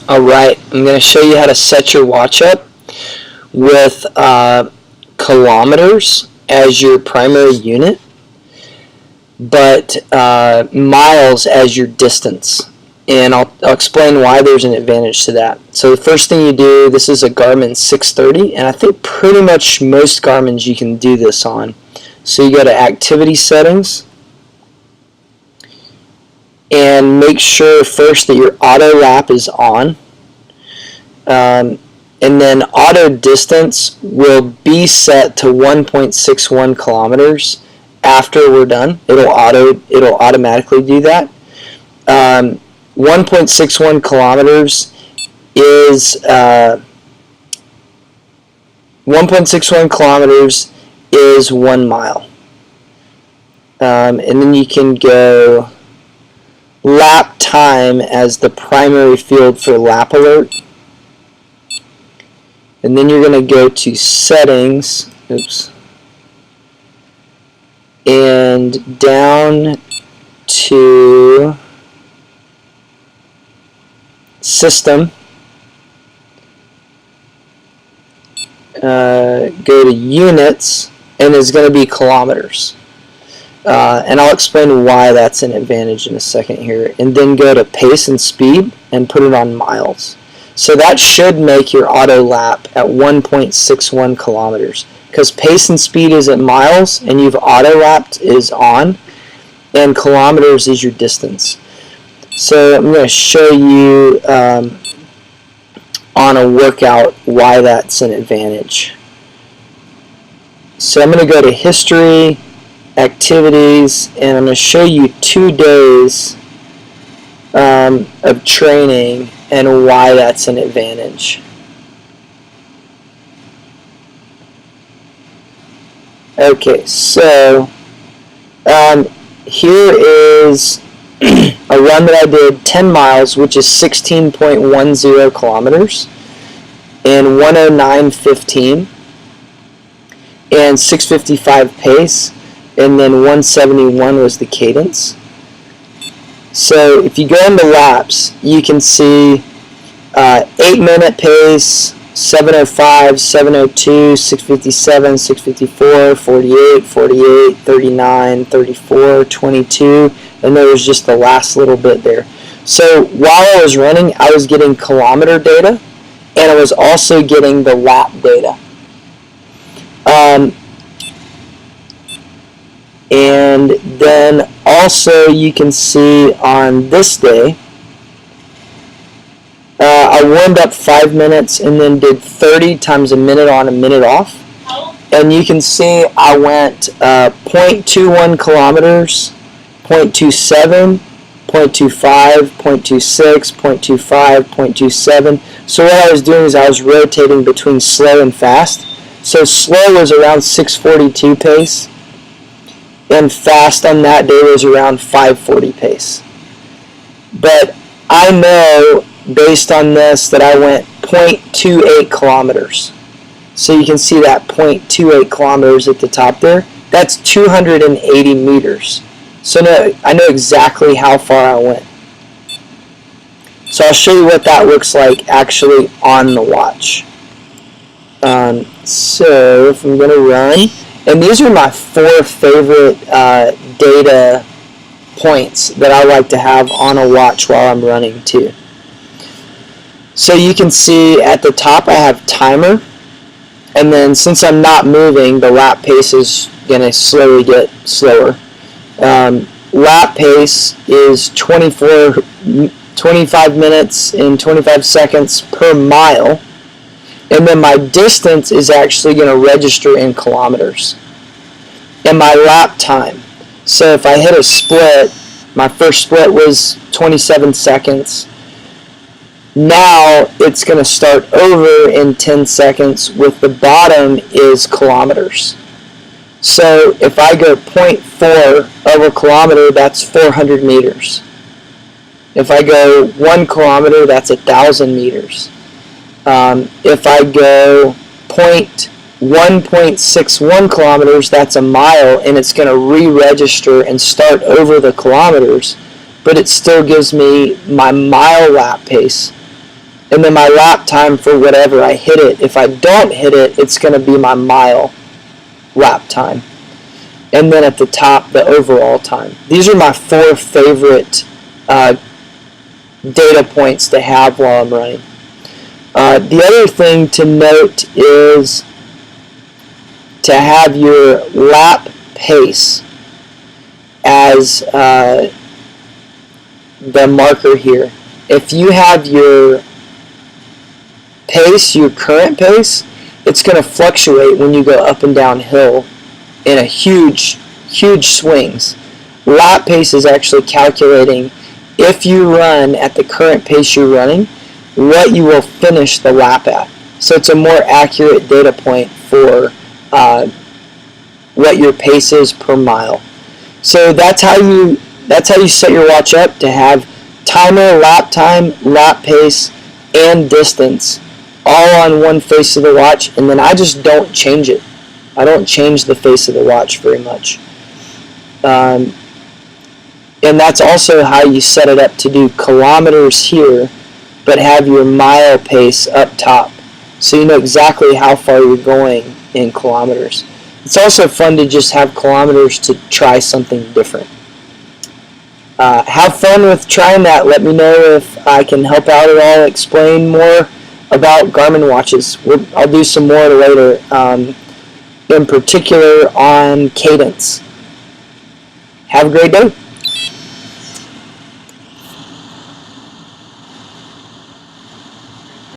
Alright, I'm going to show you how to set your watch up with kilometers as your primary unit, but miles as your distance. And I'll explain why there's an advantage to that. So the first thing you do, this is a Garmin 630, and I think pretty much most Garmins you can do this on. So you go to Activity Settings, and make sure first that your auto lap is on, and then auto distance will be set to 1.61 kilometers after we're done. It'll automatically do that. 1.61 kilometers is 1 mile, and then you can go lap time as the primary field for lap alert, and then you're going to go to settings, and down to system, go to units, and it's going to be kilometers. And I'll explain why that's an advantage in a second here. And then go to pace and speed and put it on miles. So that should make your auto lap at 1.61 kilometers. Because pace and speed is at miles, and you've auto lapped is on, and kilometers is your distance. So I'm going to show you on a workout why that's an advantage. So I'm going to go to history, activities, and I'm going to show you 2 days of training and why that's an advantage. Okay, so here is a run that I did 10 miles, which is 16.10 kilometers, in 109.15, and 6:55 pace, and then 171 was the cadence. So if you go into laps, you can see 8-minute pace, 7:05, 7:02, 6:57, 6:54, 48, 48, 39, 34, 22, and there was just the last little bit there. So while I was running, I was getting kilometer data, and I was also getting the lap data. And then also you can see on this day, I warmed up 5 minutes and then did 30 times a minute on, a minute off. And you can see I went 0.21 kilometers, 0.27, 0.25, 0.26, 0.25, 0.27. So what I was doing is I was rotating between slow and fast. So slow was around 6:42 pace, and fast on that day was around 5:40 pace. But I know based on this that I went 0.28 kilometers. So you can see that 0.28 kilometers at the top there. That's 280 meters. So I know exactly how far I went. So I'll show you what that looks like actually on the watch. So if I'm going to run, and these are my 4 favorite data points that I like to have on a watch while I'm running too. So you can see at the top I have timer, and then since I'm not moving, the lap pace is going to slowly get slower. Lap pace is 25 minutes and 25 seconds per mile. And then my distance is actually going to register in kilometers. And my lap time. So if I hit a split, my first split was 27 seconds. Now it's going to start over in 10 seconds with the bottom is kilometers. So if I go 0.4 of a kilometer, that's 400 meters. If I go 1 kilometer, that's 1,000 meters. If I go 1.61 kilometers, that's a mile, and it's going to re-register and start over the kilometers, but it still gives me my mile lap pace. and then my lap time for whatever I hit it. If I don't hit it, it's going to be my mile lap time. And then at the top, the overall time. These are my 4 favorite data points to have while I'm running. The other thing to note is to have your lap pace as the marker here. If you have your pace, your current pace, it's going to fluctuate when you go up and down hill in a huge swings. Lap pace is actually calculating if you run at the current pace you're running, what you will finish the lap at. So it's a more accurate data point for what your pace is per mile. So that's how you set your watch up to have timer, lap time, lap pace, and distance all on one face of the watch, and then I just don't change it. I don't change the face of the watch very much. And that's also how you set it up to do kilometers here, but have your mile pace up top, so you know exactly how far you're going in kilometers. It's also fun to just have kilometers to try something different. Have fun with trying that. Let me know if I can help out at all, explain more about Garmin watches. I'll do some more later, in particular on cadence. Have a great day.